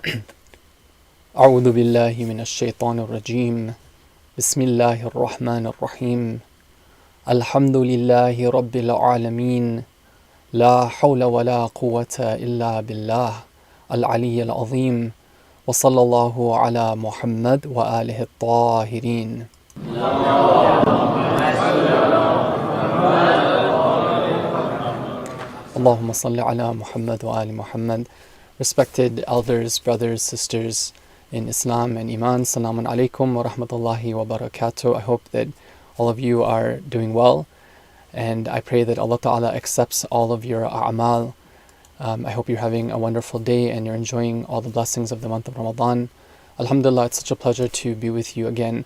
أعوذ بالله من الشيطان الرجيم بسم الله الرحمن الرحيم الحمد لله رب العالمين لا حول ولا قوة إلا بالله العلي العظيم وصلى الله على محمد وآله الطاهرين. Allahumma salli ala Muhammad wa ali Muhammad. Respected elders, brothers, sisters in Islam and Iman, Salamun alaikum wa rahmatullahi wa barakatuh. I hope that all of you are doing well, and I pray that Allah Ta'ala accepts all of your a'mal. I hope you're having a wonderful day and you're enjoying all the blessings of the month of Ramadan. Alhamdulillah, it's such a pleasure to be with you again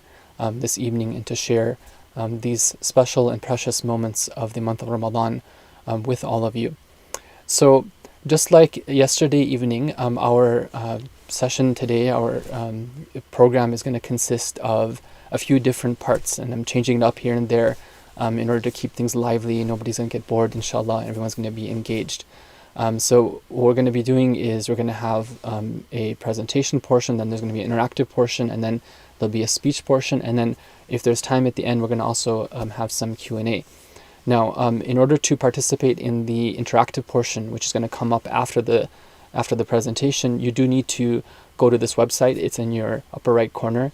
this evening and to share these special and precious moments of the month of Ramadan with all of you. So, just like yesterday evening, our session today, our program is going to consist of a few different parts, and I'm changing it up here and there in order to keep things lively. Nobody's going to get bored, inshallah, and everyone's going to be engaged. So what we're going to be doing is we're going to have a presentation portion, then there's going to be an interactive portion, and then there'll be a speech portion, and then if there's time at the end, we're going to also have some Q&A. Now, in order to participate in the interactive portion, which is going to come up after the presentation, you do need to go to this website. It's in your upper right corner.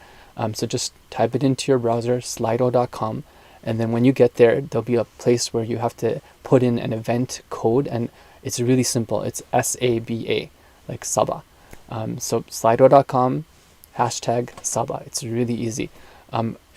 So just type it into your browser, slido.com, and then when you get there, there'll be a place where you have to put in an event code, and it's really simple. It's SABA, like Saba. So slido.com, #Saba. It's really easy.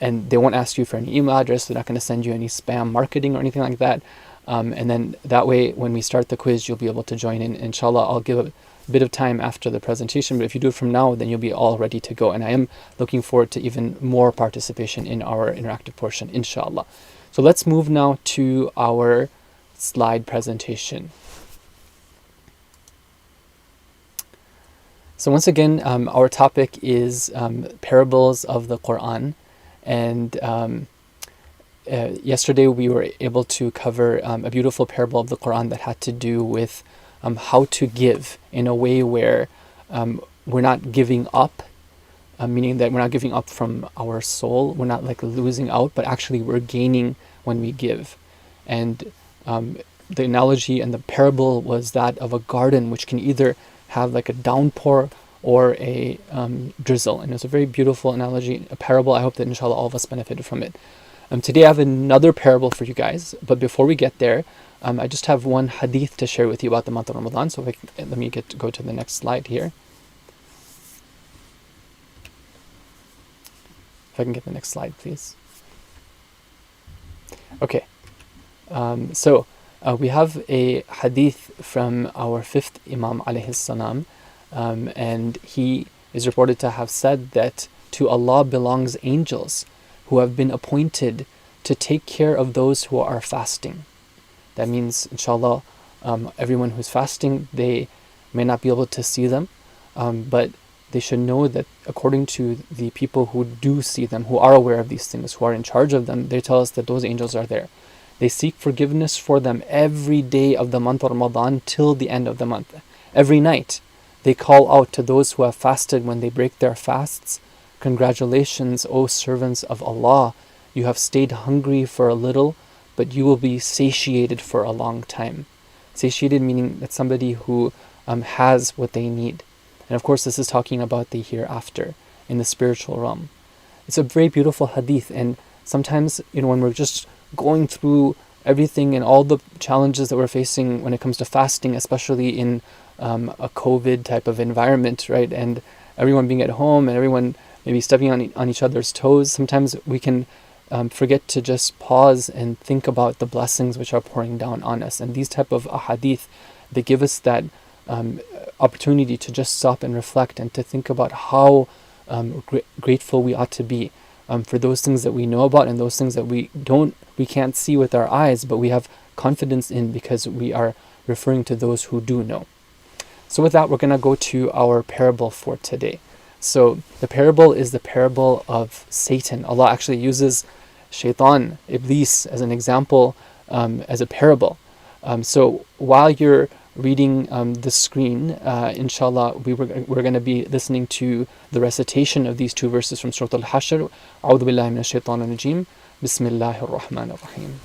And they won't ask you for an email address. They're not going to send you any spam marketing or anything like that. And then that way, when we start the quiz, you'll be able to join in. Inshallah, I'll give a bit of time after the presentation, but if you do it from now, then you'll be all ready to go. And I am looking forward to even more participation in our interactive portion, inshallah. So let's move now to our slide presentation. So once again, our topic is parables of the Quran. And yesterday we were able to cover a beautiful parable of the Quran that had to do with how to give in a way where we're not giving up, meaning that we're not giving up from our soul, we're not like losing out, but actually we're gaining when we give. And the analogy and the parable was that of a garden which can either have like a downpour or a drizzle. And it's a very beautiful analogy, a parable. I hope that inshallah all of us benefited from it. Today I have another parable for you guys, but before we get there, I just have one hadith to share with you about the month of Ramadan. So let me go to the next slide here. If I can get the next slide, please. Okay. So we have a hadith from our fifth Imam alayhi salam. And he is reported to have said that to Allah belongs angels who have been appointed to take care of those who are fasting. That means, inshallah, everyone who's fasting, they may not be able to see them, but they should know that according to the people who do see them, who are aware of these things, who are in charge of them, they tell us that those angels are there. They seek forgiveness for them every day of the month of Ramadan till the end of the month. Every night, they call out to those who have fasted when they break their fasts, "Congratulations, O servants of Allah! You have stayed hungry for a little, but you will be satiated for a long time." Satiated meaning that somebody who has what they need. And of course, this is talking about the hereafter, in the spiritual realm. It's a very beautiful hadith, and sometimes, when we're just going through everything and all the challenges that we're facing when it comes to fasting, especially in a COVID type of environment, right? And everyone being at home and everyone maybe stepping on each other's toes, sometimes we can forget to just pause and think about the blessings which are pouring down on us. And these type of ahadith, they give us that opportunity to just stop and reflect and to think about how grateful we ought to be for those things that we know about and those things that we can't see with our eyes, but we have confidence in because we are referring to those who do know. So with that, we're going to go to our parable for today. So the parable is the parable of Satan. Allah actually uses Shaitan, Iblis, as an example, as a parable. So while you're reading the screen, inshallah, we're going to be listening to the recitation of these two verses from Surah Al-Hashr. A'udhu billahi minash shaitanir rajim. Bismillahir rahmanir rahim.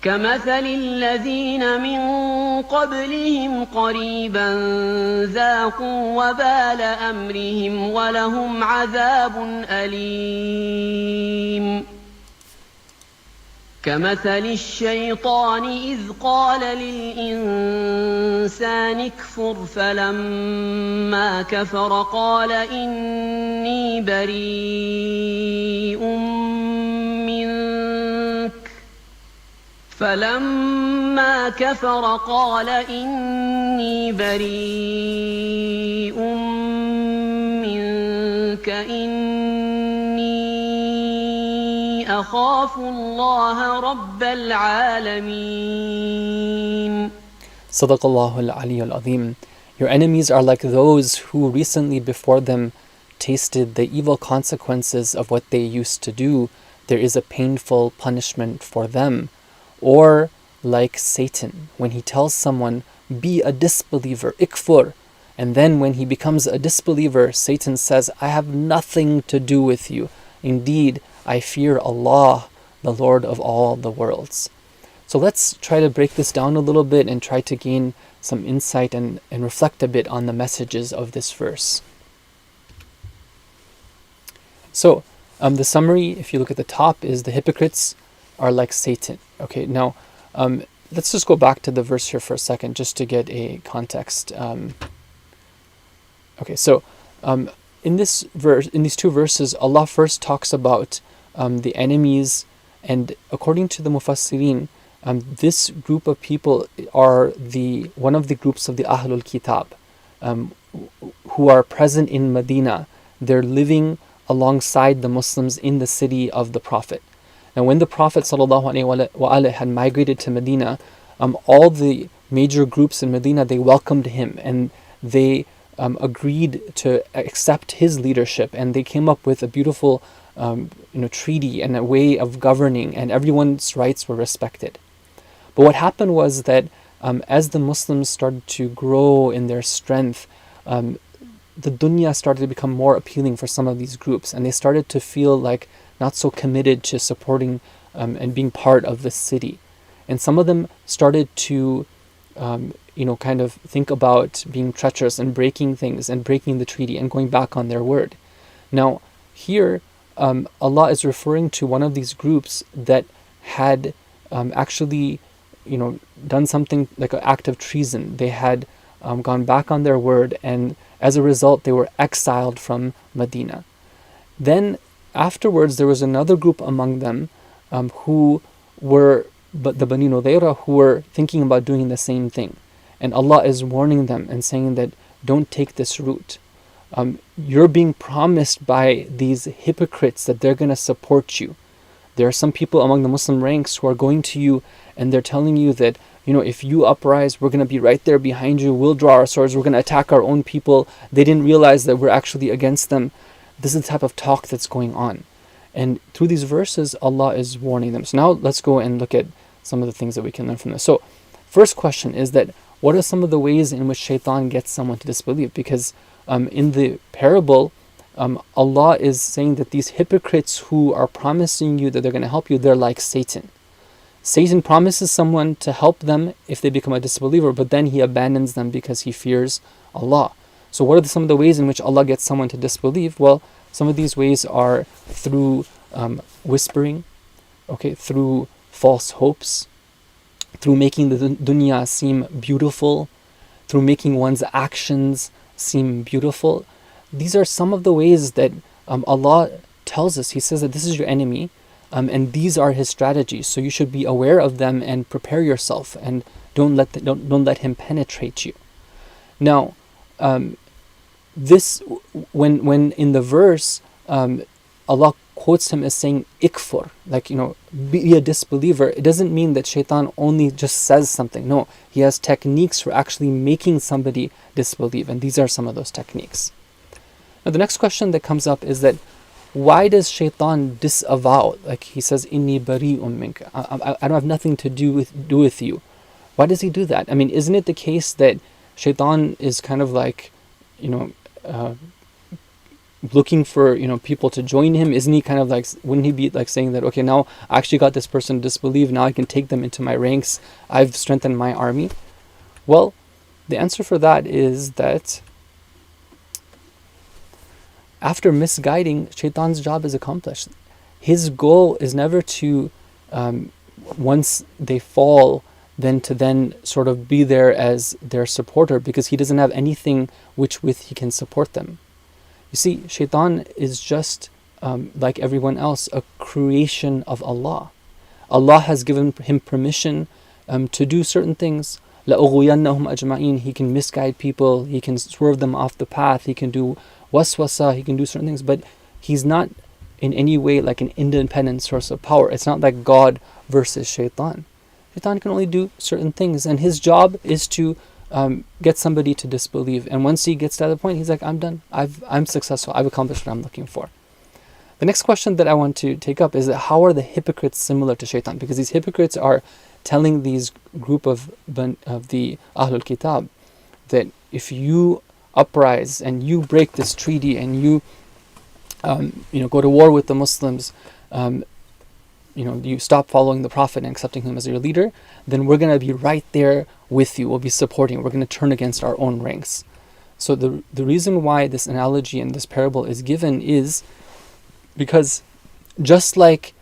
كمثل الذين من قبلهم قريبا ذاقوا وبال أمرهم ولهم عذاب أليم كمثل الشيطان إذ قال للإنسان اكفر فلما كفر قال إني بريء منك فلما كفر قال إني بريء منك إني أخاف الله رب العالمين. Sadaqallahu al-Aliyyul Azim. Your enemies are like those who recently before them tasted the evil consequences of what they used to do. There is a painful punishment for them. Or like Satan, when he tells someone, be a disbeliever, ikfur, and then when he becomes a disbeliever, Satan says, I have nothing to do with you. Indeed, I fear Allah, the Lord of all the worlds. So let's try to break this down a little bit and try to gain some insight and reflect a bit on the messages of this verse. So, the summary, if you look at the top, is the hypocrites are like Satan. Okay, now let's just go back to the verse here for a second, just to get a context. Okay, so in this verse, in these two verses, Allah first talks about the enemies, and according to the Mufassirin, this group of people are one of the groups of the Ahlul Kitab, who are present in Medina. They're living alongside the Muslims in the city of the Prophet. Now, when the Prophet ﷺ had migrated to Medina, all the major groups in Medina, they welcomed him and they agreed to accept his leadership, and they came up with a beautiful treaty and a way of governing, and everyone's rights were respected. But what happened was that as the Muslims started to grow in their strength, the dunya started to become more appealing for some of these groups, and they started to feel like not so committed to supporting and being part of the city. And some of them started to kind of think about being treacherous and breaking things and breaking the treaty and going back on their word. Now here Allah is referring to one of these groups that had actually done something like an act of treason. They had gone back on their word, and as a result they were exiled from Medina. Then afterwards there was another group among them who were the Bani Nudayra, who were thinking about doing the same thing. And Allah is warning them and saying that don't take this route. You're being promised by these hypocrites that they're going to support you. There are some people among the Muslim ranks who are going to you and they're telling you that, if you uprise, we're going to be right there behind you. We'll draw our swords. We're going to attack our own people. They didn't realize that we're actually against them. This is the type of talk that's going on. And through these verses, Allah is warning them. So now let's go and look at some of the things that we can learn from this. So first question is that what are some of the ways in which shaitan gets someone to disbelieve? Because in the parable, Allah is saying that these hypocrites who are promising you that they're going to help you, they're like Satan. Satan promises someone to help them if they become a disbeliever, but then he abandons them because he fears Allah. So what are some of the ways in which Allah gets someone to disbelieve? Well, some of these ways are through whispering, through false hopes, through making the dunya seem beautiful, through making one's actions seem beautiful. These are some of the ways that Allah tells us. He says that this is your enemy, and these are his strategies. So you should be aware of them and prepare yourself, and don't let him penetrate you. Now, this when in the verse Allah quotes him as saying ikfur, be a disbeliever, it doesn't mean that shaitan only just says something. No, he has techniques for actually making somebody disbelieve, and these are some of those techniques. Now the next question that comes up is that why does shaitan disavow? Like he says, Inni bari'un minka. I don't have nothing to do with you. Why does he do that? I mean, isn't it the case that shaitan is kind of like, looking for, people to join him? Isn't he kind of like, wouldn't he be like saying that, okay, now I actually got this person to disbelieve, now I can take them into my ranks, I've strengthened my army? Well, the answer for that is that after misguiding, shaitan's job is accomplished. His goal is never to, once they fall, then sort of be there as their supporter, because he doesn't have anything with he can support them. You see, shaitan is just, like everyone else, a creation of Allah. Allah has given him permission to do certain things. لَأُغْوِيَنَّهُمْ أَجْمَعِينَ. He can misguide people, he can swerve them off the path, he can do waswasa, he can do certain things, but he's not in any way like an independent source of power. It's not like God versus shaitan. Shaitan can only do certain things, and his job is to get somebody to disbelieve. And once he gets to that point, he's like, I'm done. I'm successful. I've accomplished what I'm looking for. The next question that I want to take up is that how are the hypocrites similar to shaitan? Because these hypocrites are telling these group of the Ahlul Kitab that if you uprise and you break this treaty and you go to war with the Muslims, you stop following the Prophet and accepting him as your leader, then we're going to be right there with you. We'll be supporting. We're going to turn against our own ranks. So the reason why this analogy and this parable is given is because just like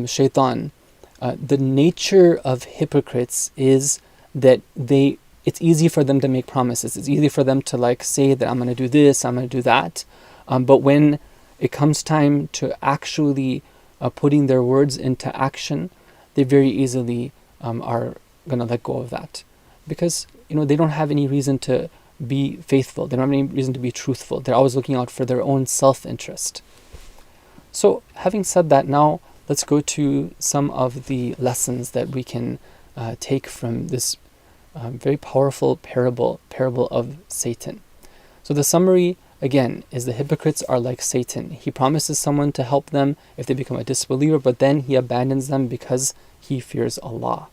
shaitan, the nature of hypocrites is that it's easy for them to make promises. It's easy for them to like say that I'm going to do this, I'm going to do that. But when it comes time to actually putting their words into action, they very easily are going to let go of that. Because they don't have any reason to be faithful. They don't have any reason to be truthful. They're always looking out for their own self-interest. So having said that, now let's go to some of the lessons that we can take from this very powerful parable of Satan. So the summary, again, is the hypocrites are like Satan. He promises someone to help them if they become a disbeliever, but then he abandons them because he fears Allah.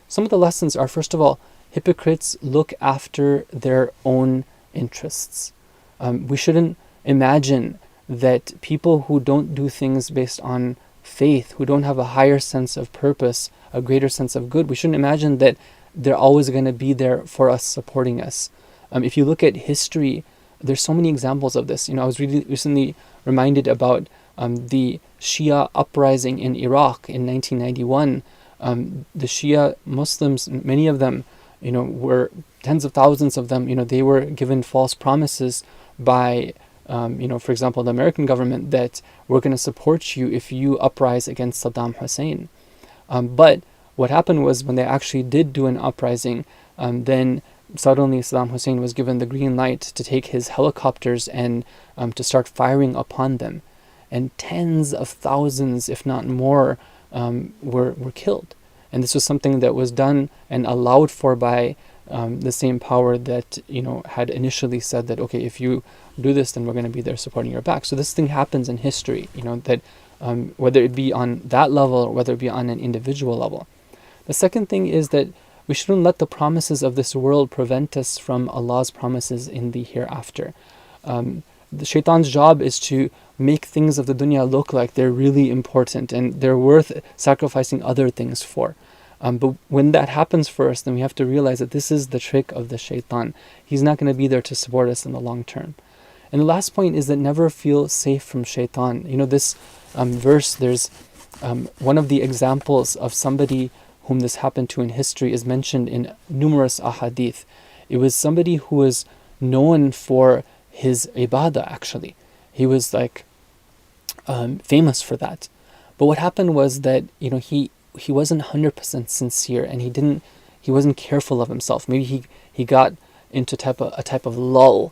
Some of the lessons are, first of all, hypocrites look after their own interests. We shouldn't imagine that people who don't do things based on faith, who don't have a higher sense of purpose, a greater sense of good, we shouldn't imagine that they're always going to be there for us, supporting us. If you look at history, there's so many examples of this. I was recently reminded about the Shia uprising in Iraq in 1991. The Shia Muslims, many of them, were tens of thousands of them, they were given false promises by for example, the American government, that we're going to support you if you uprise against Saddam Hussein. But what happened was when they actually did do an uprising, then suddenly Saddam Hussein was given the green light to take his helicopters and to start firing upon them. And tens of thousands, if not more, were killed. And this was something that was done and allowed for by the same power that had initially said that, okay, if you do this, then we're going to be there supporting your back. So this thing happens in history, that whether it be on that level or whether it be on an individual level. The second thing is that we shouldn't let the promises of this world prevent us from Allah's promises in the hereafter. The shaitan's job is to make things of the dunya look like they're really important and they're worth sacrificing other things for. But when that happens for us, then we have to realize that this is the trick of the shaitan. He's not going to be there to support us in the long term. And the last point is that never feel safe from shaitan. This verse, there's one of the examples of somebody whom this happened to in history is mentioned in numerous ahadith. It was somebody who was known for his ibadah, actually. He was famous for that. But what happened was that, he wasn't 100% sincere, and he wasn't careful of himself. Maybe he got into a type of lull,